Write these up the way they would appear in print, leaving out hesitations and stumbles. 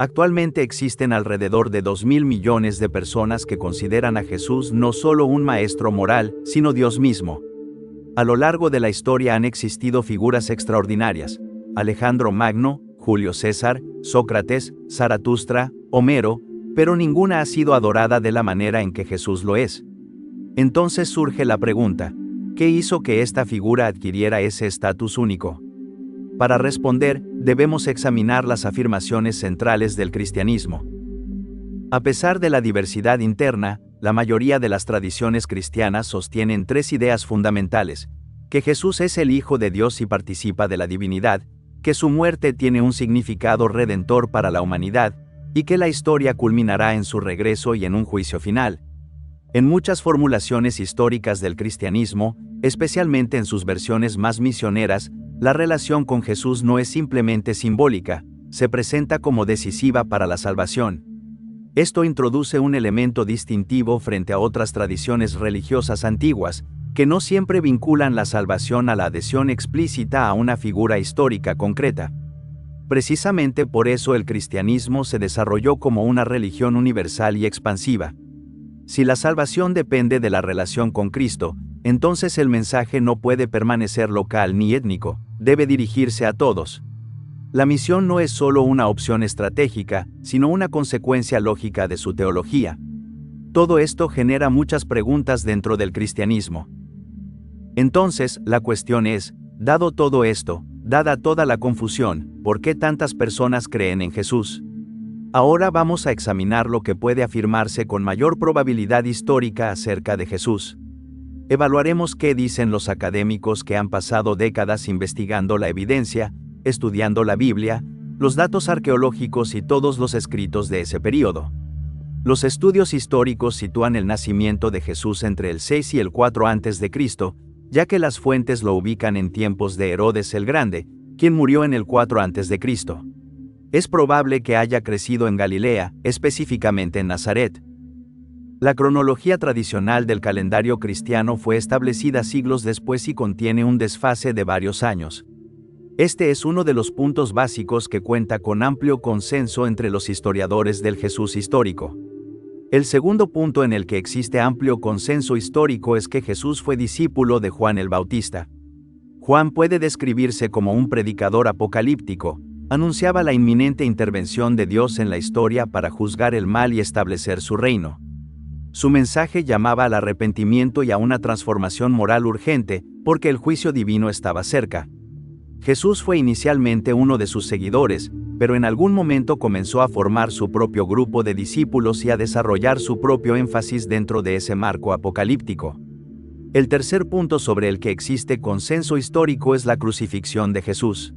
Actualmente existen alrededor de 2.000 millones de personas que consideran a Jesús no solo un maestro moral, sino Dios mismo. A lo largo de la historia han existido figuras extraordinarias: Alejandro Magno, Julio César, Sócrates, Zaratustra, Homero, pero ninguna ha sido adorada de la manera en que Jesús lo es. Entonces surge la pregunta: ¿qué hizo que esta figura adquiriera ese estatus único? Para responder, debemos examinar las afirmaciones centrales del cristianismo. A pesar de la diversidad interna, la mayoría de las tradiciones cristianas sostienen tres ideas fundamentales: que Jesús es el Hijo de Dios y participa de la divinidad, que su muerte tiene un significado redentor para la humanidad, y que la historia culminará en su regreso y en un juicio final. En muchas formulaciones históricas del cristianismo, especialmente en sus versiones más misioneras, la relación con Jesús no es simplemente simbólica, se presenta como decisiva para la salvación. Esto introduce un elemento distintivo frente a otras tradiciones religiosas antiguas, que no siempre vinculan la salvación a la adhesión explícita a una figura histórica concreta. Precisamente por eso el cristianismo se desarrolló como una religión universal y expansiva. Si la salvación depende de la relación con Cristo, entonces el mensaje no puede permanecer local ni étnico, debe dirigirse a todos. La misión no es solo una opción estratégica, sino una consecuencia lógica de su teología. Todo esto genera muchas preguntas dentro del cristianismo. Entonces, la cuestión es, dado todo esto, dada toda la confusión, ¿por qué tantas personas creen en Jesús? Ahora vamos a examinar lo que puede afirmarse con mayor probabilidad histórica acerca de Jesús. Evaluaremos qué dicen los académicos que han pasado décadas investigando la evidencia, estudiando la Biblia, los datos arqueológicos y todos los escritos de ese período. Los estudios históricos sitúan el nacimiento de Jesús entre el 6 y el 4 a.C., ya que las fuentes lo ubican en tiempos de Herodes el Grande, quien murió en el 4 a.C. Es probable que haya crecido en Galilea, específicamente en Nazaret. La cronología tradicional del calendario cristiano fue establecida siglos después y contiene un desfase de varios años. Este es uno de los puntos básicos que cuenta con amplio consenso entre los historiadores del Jesús histórico. El segundo punto en el que existe amplio consenso histórico es que Jesús fue discípulo de Juan el Bautista. Juan puede describirse como un predicador apocalíptico, anunciaba la inminente intervención de Dios en la historia para juzgar el mal y establecer su reino. Su mensaje llamaba al arrepentimiento y a una transformación moral urgente, porque el juicio divino estaba cerca. Jesús fue inicialmente uno de sus seguidores, pero en algún momento comenzó a formar su propio grupo de discípulos y a desarrollar su propio énfasis dentro de ese marco apocalíptico. El tercer punto sobre el que existe consenso histórico es la crucifixión de Jesús.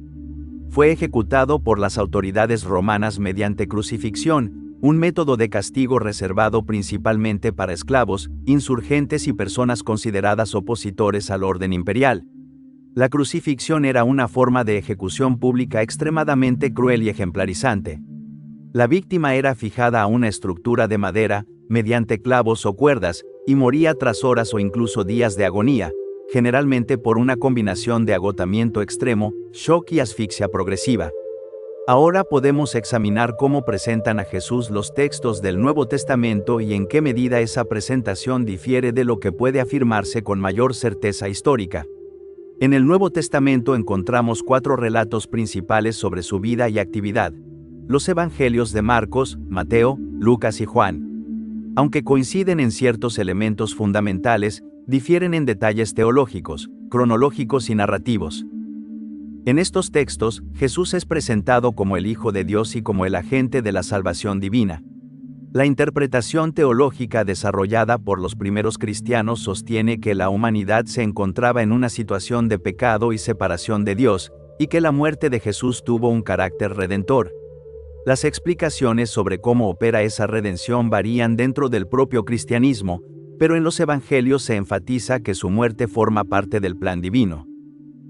Fue ejecutado por las autoridades romanas mediante crucifixión, un método de castigo reservado principalmente para esclavos, insurgentes y personas consideradas opositores al orden imperial. La crucifixión era una forma de ejecución pública extremadamente cruel y ejemplarizante. La víctima era fijada a una estructura de madera, mediante clavos o cuerdas, y moría tras horas o incluso días de agonía, generalmente por una combinación de agotamiento extremo, shock y asfixia progresiva. Ahora podemos examinar cómo presentan a Jesús los textos del Nuevo Testamento y en qué medida esa presentación difiere de lo que puede afirmarse con mayor certeza histórica. En el Nuevo Testamento encontramos 4 relatos principales sobre su vida y actividad: los evangelios de Marcos, Mateo, Lucas y Juan. Aunque coinciden en ciertos elementos fundamentales, difieren en detalles teológicos, cronológicos y narrativos. En estos textos, Jesús es presentado como el Hijo de Dios y como el agente de la salvación divina. La interpretación teológica desarrollada por los primeros cristianos sostiene que la humanidad se encontraba en una situación de pecado y separación de Dios, y que la muerte de Jesús tuvo un carácter redentor. Las explicaciones sobre cómo opera esa redención varían dentro del propio cristianismo, pero en los evangelios se enfatiza que su muerte forma parte del plan divino.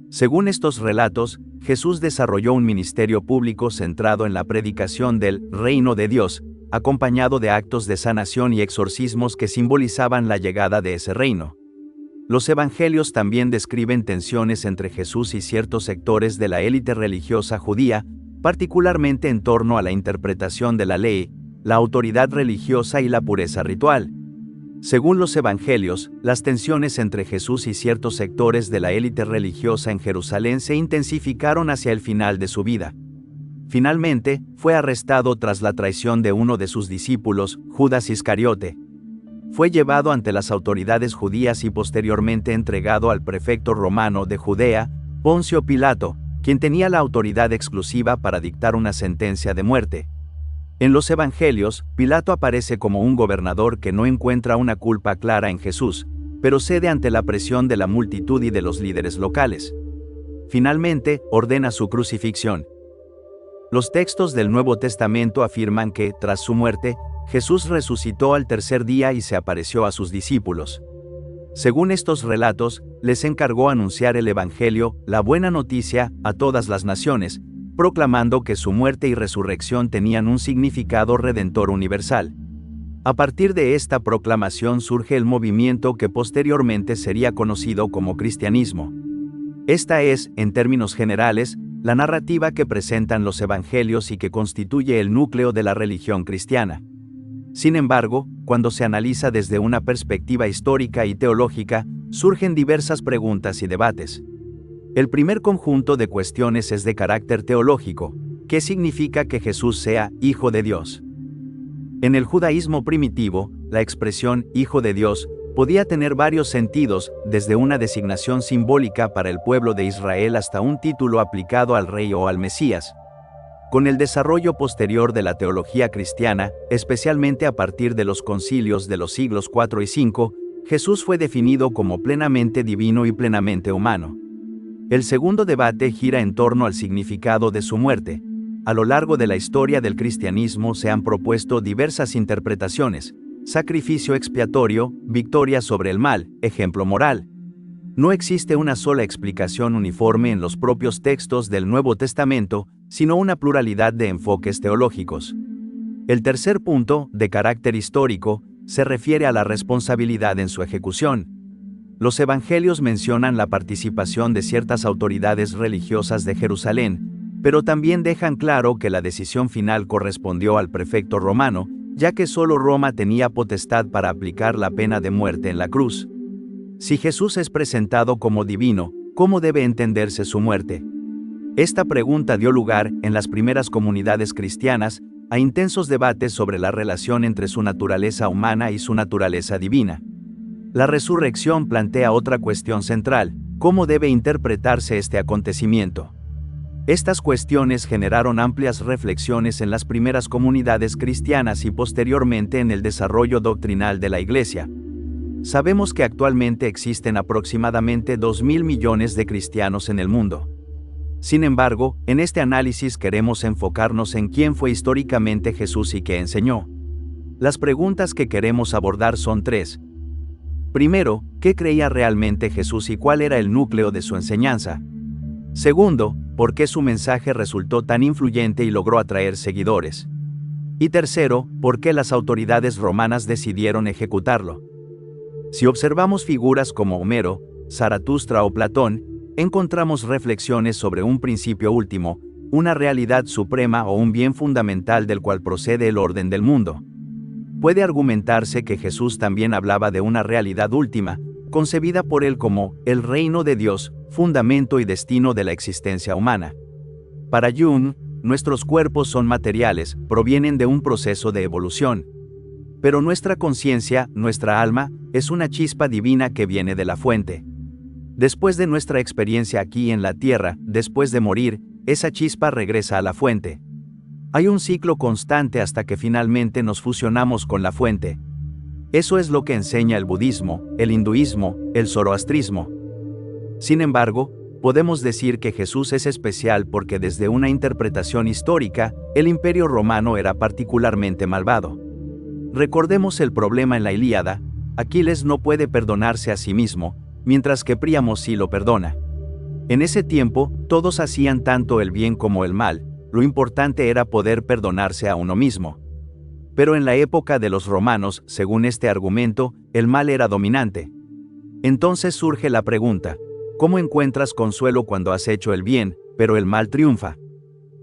Según estos relatos, Jesús desarrolló un ministerio público centrado en la predicación del reino de Dios, acompañado de actos de sanación y exorcismos que simbolizaban la llegada de ese reino. Los evangelios también describen tensiones entre Jesús y ciertos sectores de la élite religiosa judía, particularmente en torno a la interpretación de la ley, la autoridad religiosa y la pureza ritual. Según los evangelios, las tensiones entre Jesús y ciertos sectores de la élite religiosa en Jerusalén se intensificaron hacia el final de su vida. Finalmente, fue arrestado tras la traición de uno de sus discípulos, Judas Iscariote. Fue llevado ante las autoridades judías y posteriormente entregado al prefecto romano de Judea, Poncio Pilato, quien tenía la autoridad exclusiva para dictar una sentencia de muerte. En los evangelios, Pilato aparece como un gobernador que no encuentra una culpa clara en Jesús, pero cede ante la presión de la multitud y de los líderes locales. Finalmente, ordena su crucifixión. Los textos del Nuevo Testamento afirman que, tras su muerte, Jesús resucitó al tercer día y se apareció a sus discípulos. Según estos relatos, les encargó anunciar el Evangelio, la buena noticia, a todas las naciones, proclamando que su muerte y resurrección tenían un significado redentor universal. A partir de esta proclamación surge el movimiento que posteriormente sería conocido como cristianismo. Esta es, en términos generales, la narrativa que presentan los evangelios y que constituye el núcleo de la religión cristiana. Sin embargo, cuando se analiza desde una perspectiva histórica y teológica, surgen diversas preguntas y debates. El primer conjunto de cuestiones es de carácter teológico. ¿Qué significa que Jesús sea Hijo de Dios? En el judaísmo primitivo, la expresión Hijo de Dios podía tener varios sentidos, desde una designación simbólica para el pueblo de Israel hasta un título aplicado al rey o al Mesías. Con el desarrollo posterior de la teología cristiana, especialmente a partir de los concilios de los siglos IV y V, Jesús fue definido como plenamente divino y plenamente humano. El segundo debate gira en torno al significado de su muerte. A lo largo de la historia del cristianismo se han propuesto diversas interpretaciones: sacrificio expiatorio, victoria sobre el mal, ejemplo moral. No existe una sola explicación uniforme en los propios textos del Nuevo Testamento, sino una pluralidad de enfoques teológicos. El tercer punto, de carácter histórico, se refiere a la responsabilidad en su ejecución. Los evangelios mencionan la participación de ciertas autoridades religiosas de Jerusalén, pero también dejan claro que la decisión final correspondió al prefecto romano, ya que solo Roma tenía potestad para aplicar la pena de muerte en la cruz. Si Jesús es presentado como divino, ¿cómo debe entenderse su muerte? Esta pregunta dio lugar, en las primeras comunidades cristianas, a intensos debates sobre la relación entre su naturaleza humana y su naturaleza divina. La resurrección plantea otra cuestión central: ¿cómo debe interpretarse este acontecimiento? Estas cuestiones generaron amplias reflexiones en las primeras comunidades cristianas y posteriormente en el desarrollo doctrinal de la Iglesia. Sabemos que actualmente existen aproximadamente 2.000 millones de cristianos en el mundo. Sin embargo, en este análisis queremos enfocarnos en quién fue históricamente Jesús y qué enseñó. Las preguntas que queremos abordar son tres. Primero, ¿qué creía realmente Jesús y cuál era el núcleo de su enseñanza? Segundo, ¿por qué su mensaje resultó tan influyente y logró atraer seguidores? Y tercero, ¿por qué las autoridades romanas decidieron ejecutarlo? Si observamos figuras como Homero, Zaratustra o Platón, encontramos reflexiones sobre un principio último, una realidad suprema o un bien fundamental del cual procede el orden del mundo. Puede argumentarse que Jesús también hablaba de una realidad última, concebida por él como el reino de Dios, fundamento y destino de la existencia humana. Para Jung, nuestros cuerpos son materiales, provienen de un proceso de evolución. Pero nuestra conciencia, nuestra alma, es una chispa divina que viene de la fuente. Después de nuestra experiencia aquí en la tierra, después de morir, esa chispa regresa a la fuente. Hay un ciclo constante hasta que finalmente nos fusionamos con la fuente. Eso es lo que enseña el budismo, el hinduismo, el zoroastrismo. Sin embargo, podemos decir que Jesús es especial porque desde una interpretación histórica, el Imperio Romano era particularmente malvado. Recordemos el problema en la Ilíada: Aquiles no puede perdonarse a sí mismo, mientras que Príamo sí lo perdona. En ese tiempo, todos hacían tanto el bien como el mal, lo importante era poder perdonarse a uno mismo. Pero en la época de los romanos, según este argumento, el mal era dominante. Entonces surge la pregunta: ¿cómo encuentras consuelo cuando has hecho el bien, pero el mal triunfa?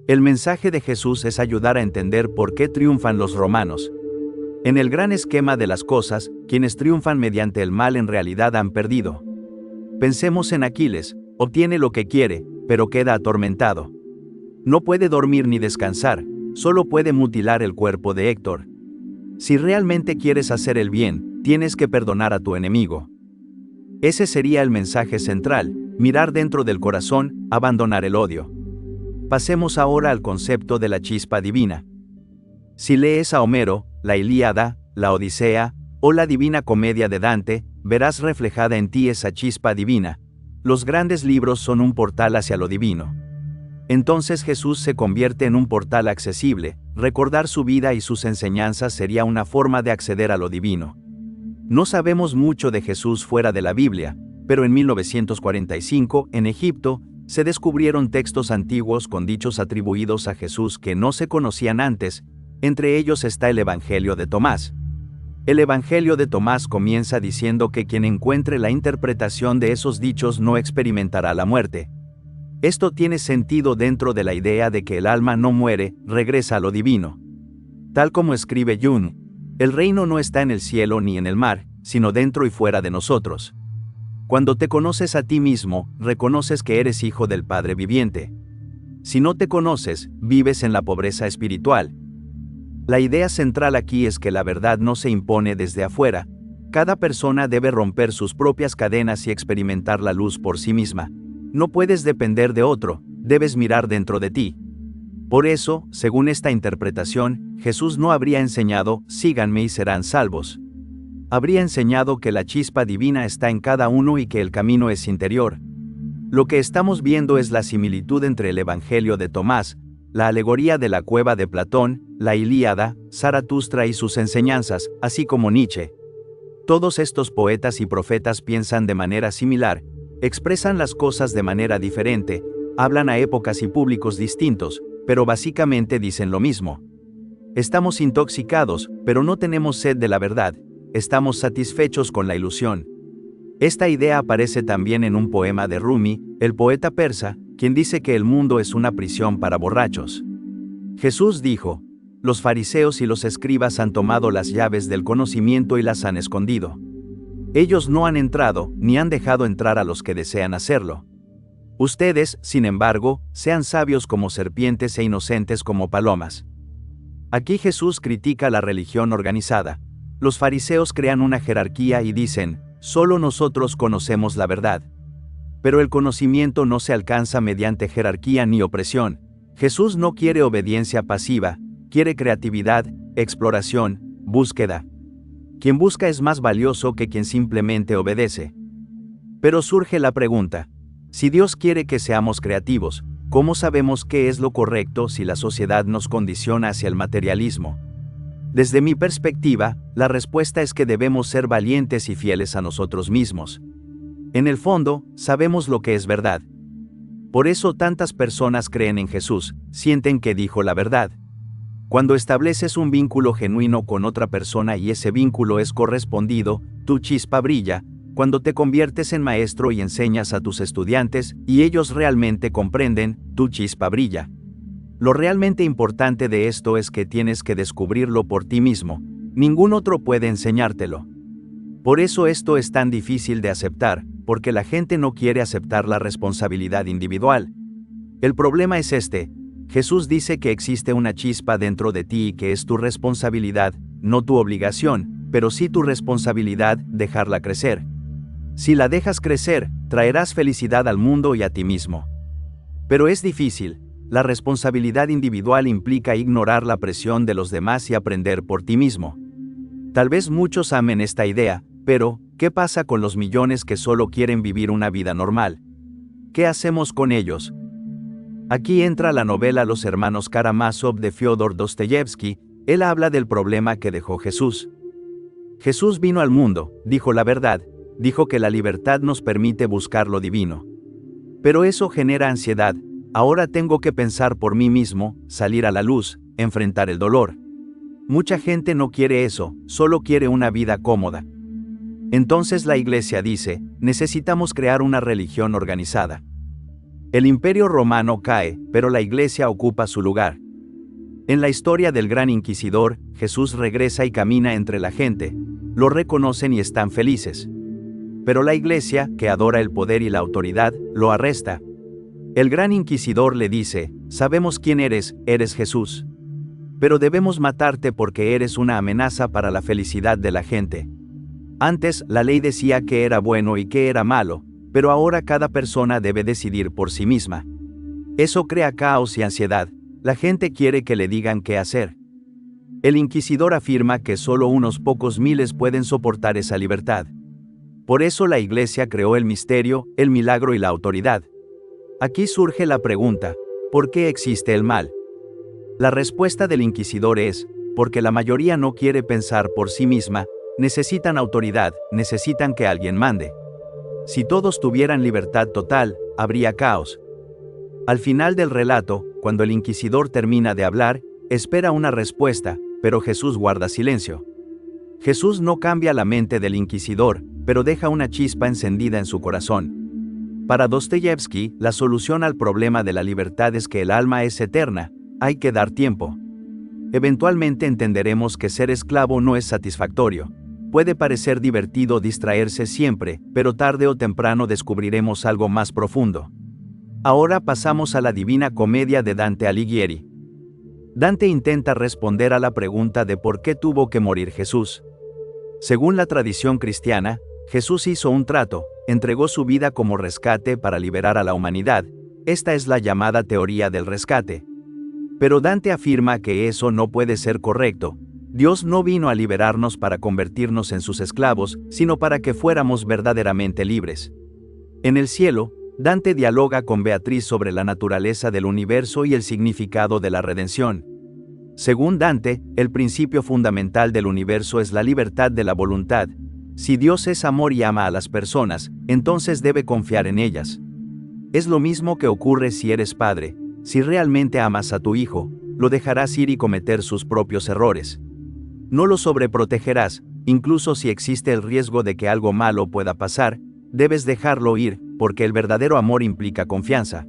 El mensaje de Jesús es ayudar a entender por qué triunfan los romanos. En el gran esquema de las cosas, quienes triunfan mediante el mal en realidad han perdido. Pensemos en Aquiles, obtiene lo que quiere, pero queda atormentado. No puede dormir ni descansar, solo puede mutilar el cuerpo de Héctor. Si realmente quieres hacer el bien, tienes que perdonar a tu enemigo. Ese sería el mensaje central, mirar dentro del corazón, abandonar el odio. Pasemos ahora al concepto de la chispa divina. Si lees a Homero, la Ilíada, la Odisea, o la Divina Comedia de Dante, verás reflejada en ti esa chispa divina. Los grandes libros son un portal hacia lo divino. Entonces Jesús se convierte en un portal accesible, recordar su vida y sus enseñanzas sería una forma de acceder a lo divino. No sabemos mucho de Jesús fuera de la Biblia, pero en 1945, en Egipto, se descubrieron textos antiguos con dichos atribuidos a Jesús que no se conocían antes, entre ellos está el Evangelio de Tomás. El Evangelio de Tomás comienza diciendo que quien encuentre la interpretación de esos dichos no experimentará la muerte. Esto tiene sentido dentro de la idea de que el alma no muere, regresa a lo divino. Tal como escribe Jung, el reino no está en el cielo ni en el mar, sino dentro y fuera de nosotros. Cuando te conoces a ti mismo, reconoces que eres hijo del Padre viviente. Si no te conoces, vives en la pobreza espiritual. La idea central aquí es que la verdad no se impone desde afuera. Cada persona debe romper sus propias cadenas y experimentar la luz por sí misma. No puedes depender de otro, debes mirar dentro de ti. Por eso, según esta interpretación, Jesús no habría enseñado, síganme y serán salvos. Habría enseñado que la chispa divina está en cada uno y que el camino es interior. Lo que estamos viendo es la similitud entre el Evangelio de Tomás, la alegoría de la cueva de Platón, la Ilíada, Zaratustra y sus enseñanzas, así como Nietzsche. Todos estos poetas y profetas piensan de manera similar, expresan las cosas de manera diferente, hablan a épocas y públicos distintos, pero básicamente dicen lo mismo. Estamos intoxicados, pero no tenemos sed de la verdad, estamos satisfechos con la ilusión. Esta idea aparece también en un poema de Rumi, el poeta persa, quien dice que el mundo es una prisión para borrachos. Jesús dijo, los fariseos y los escribas han tomado las llaves del conocimiento y las han escondido. Ellos no han entrado, ni han dejado entrar a los que desean hacerlo. Ustedes, sin embargo, sean sabios como serpientes e inocentes como palomas. Aquí Jesús critica la religión organizada. Los fariseos crean una jerarquía y dicen, solo nosotros conocemos la verdad. Pero el conocimiento no se alcanza mediante jerarquía ni opresión. Jesús no quiere obediencia pasiva, quiere creatividad, exploración, búsqueda. Quien busca es más valioso que quien simplemente obedece. Pero surge la pregunta, si Dios quiere que seamos creativos, ¿cómo sabemos qué es lo correcto si la sociedad nos condiciona hacia el materialismo? Desde mi perspectiva, la respuesta es que debemos ser valientes y fieles a nosotros mismos. En el fondo, sabemos lo que es verdad. Por eso tantas personas creen en Jesús, sienten que dijo la verdad. Cuando estableces un vínculo genuino con otra persona y ese vínculo es correspondido, tu chispa brilla. Cuando te conviertes en maestro y enseñas a tus estudiantes, y ellos realmente comprenden, tu chispa brilla. Lo realmente importante de esto es que tienes que descubrirlo por ti mismo, ningún otro puede enseñártelo. Por eso esto es tan difícil de aceptar, porque la gente no quiere aceptar la responsabilidad individual. El problema es este, Jesús dice que existe una chispa dentro de ti y que es tu responsabilidad, no tu obligación, pero sí tu responsabilidad dejarla crecer. Si la dejas crecer, traerás felicidad al mundo y a ti mismo. Pero es difícil, la responsabilidad individual implica ignorar la presión de los demás y aprender por ti mismo. Tal vez muchos amen esta idea, pero, ¿qué pasa con los millones que solo quieren vivir una vida normal? ¿Qué hacemos con ellos? Aquí entra la novela Los hermanos Karamazov de Fyodor Dostoyevsky, él habla del problema que dejó Jesús. Jesús vino al mundo, dijo la verdad, dijo que la libertad nos permite buscar lo divino. Pero eso genera ansiedad, ahora tengo que pensar por mí mismo, salir a la luz, enfrentar el dolor. Mucha gente no quiere eso, solo quiere una vida cómoda. Entonces la Iglesia dice, necesitamos crear una religión organizada. El imperio romano cae, pero la iglesia ocupa su lugar. En la historia del gran inquisidor, Jesús regresa y camina entre la gente. Lo reconocen y están felices. Pero la iglesia, que adora el poder y la autoridad, lo arresta. El gran inquisidor le dice: sabemos quién eres Jesús. Pero debemos matarte porque eres una amenaza para la felicidad de la gente. Antes, la ley decía qué era bueno y qué era malo, pero ahora cada persona debe decidir por sí misma. Eso crea caos y ansiedad. La gente quiere que le digan qué hacer. El inquisidor afirma que solo unos pocos miles pueden soportar esa libertad. Por eso la iglesia creó el misterio, el milagro y la autoridad. Aquí surge la pregunta: ¿por qué existe el mal? La respuesta del inquisidor es: porque la mayoría no quiere pensar por sí misma, necesitan autoridad, necesitan que alguien mande. Si todos tuvieran libertad total, habría caos. Al final del relato, cuando el inquisidor termina de hablar, espera una respuesta, pero Jesús guarda silencio. Jesús no cambia la mente del inquisidor, pero deja una chispa encendida en su corazón. Para Dostoyevsky, la solución al problema de la libertad es que el alma es eterna, hay que dar tiempo. Eventualmente entenderemos que ser esclavo no es satisfactorio. Puede parecer divertido distraerse siempre, pero tarde o temprano descubriremos algo más profundo. Ahora pasamos a la Divina Comedia de Dante Alighieri. Dante intenta responder a la pregunta de por qué tuvo que morir Jesús. Según la tradición cristiana, Jesús hizo un trato, entregó su vida como rescate para liberar a la humanidad. Esta es la llamada teoría del rescate. Pero Dante afirma que eso no puede ser correcto. Dios no vino a liberarnos para convertirnos en sus esclavos, sino para que fuéramos verdaderamente libres. En el cielo, Dante dialoga con Beatriz sobre la naturaleza del universo y el significado de la redención. Según Dante, el principio fundamental del universo es la libertad de la voluntad. Si Dios es amor y ama a las personas, entonces debe confiar en ellas. Es lo mismo que ocurre si eres padre. Si realmente amas a tu hijo, lo dejarás ir y cometer sus propios errores. No lo sobreprotegerás, incluso si existe el riesgo de que algo malo pueda pasar, debes dejarlo ir, porque el verdadero amor implica confianza.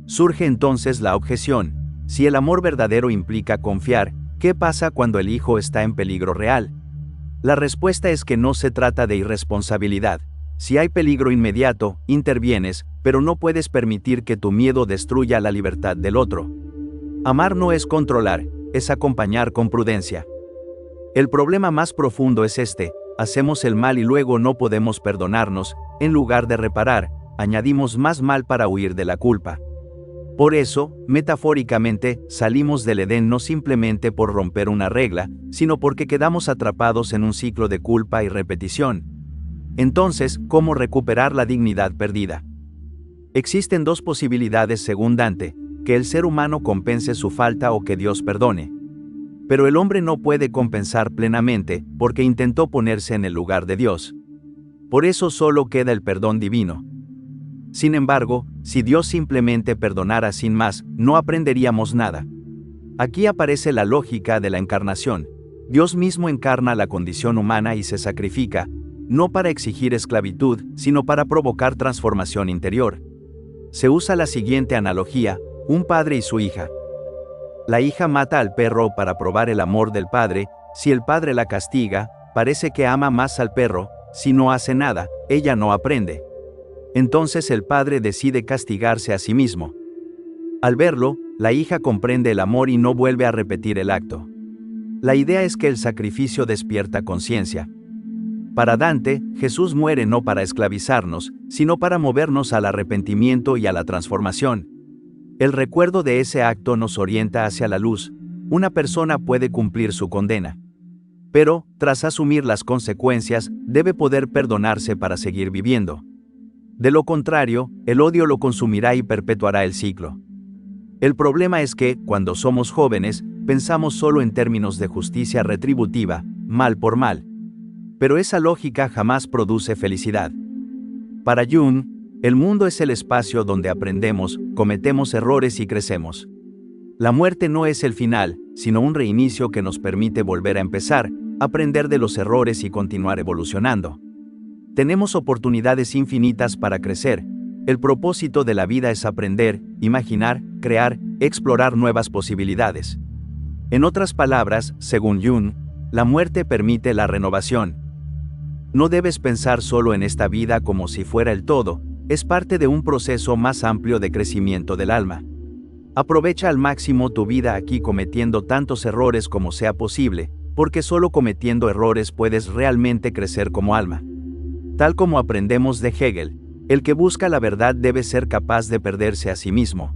Surge entonces la objeción: si el amor verdadero implica confiar, ¿qué pasa cuando el hijo está en peligro real? La respuesta es que no se trata de irresponsabilidad. Si hay peligro inmediato, intervienes, pero no puedes permitir que tu miedo destruya la libertad del otro. Amar no es controlar, es acompañar con prudencia. El problema más profundo es este: hacemos el mal y luego no podemos perdonarnos. En lugar de reparar, añadimos más mal para huir de la culpa. Por eso, metafóricamente, salimos del Edén no simplemente por romper una regla, sino porque quedamos atrapados en un ciclo de culpa y repetición. Entonces, ¿cómo recuperar la dignidad perdida? Existen dos posibilidades según Dante: que el ser humano compense su falta o que Dios perdone. Pero el hombre no puede compensar plenamente, porque intentó ponerse en el lugar de Dios. Por eso solo queda el perdón divino. Sin embargo, si Dios simplemente perdonara sin más, no aprenderíamos nada. Aquí aparece la lógica de la encarnación. Dios mismo encarna la condición humana y se sacrifica, no para exigir esclavitud, sino para provocar transformación interior. Se usa la siguiente analogía: un padre y su hija. La hija mata al perro para probar el amor del padre. Si el padre la castiga, parece que ama más al perro. Si no hace nada, ella no aprende. Entonces el padre decide castigarse a sí mismo. Al verlo, la hija comprende el amor y no vuelve a repetir el acto. La idea es que el sacrificio despierta conciencia. Para Dante, Jesús muere no para esclavizarnos, sino para movernos al arrepentimiento y a la transformación. El recuerdo de ese acto nos orienta hacia la luz. Una persona puede cumplir su condena. Pero, tras asumir las consecuencias, debe poder perdonarse para seguir viviendo. De lo contrario, el odio lo consumirá y perpetuará el ciclo. El problema es que, cuando somos jóvenes, pensamos solo en términos de justicia retributiva, mal por mal. Pero esa lógica jamás produce felicidad. Para Jung, el mundo es el espacio donde aprendemos, cometemos errores y crecemos. La muerte no es el final, sino un reinicio que nos permite volver a empezar, aprender de los errores y continuar evolucionando. Tenemos oportunidades infinitas para crecer, El propósito de la vida es aprender, imaginar, crear, explorar nuevas posibilidades. En otras palabras, según Jung, la muerte permite la renovación. No debes pensar solo en esta vida como si fuera el todo, es parte de un proceso más amplio de crecimiento del alma. Aprovecha al máximo tu vida aquí cometiendo tantos errores como sea posible, porque solo cometiendo errores puedes realmente crecer como alma. Tal como aprendemos de Hegel, el que busca la verdad debe ser capaz de perderse a sí mismo.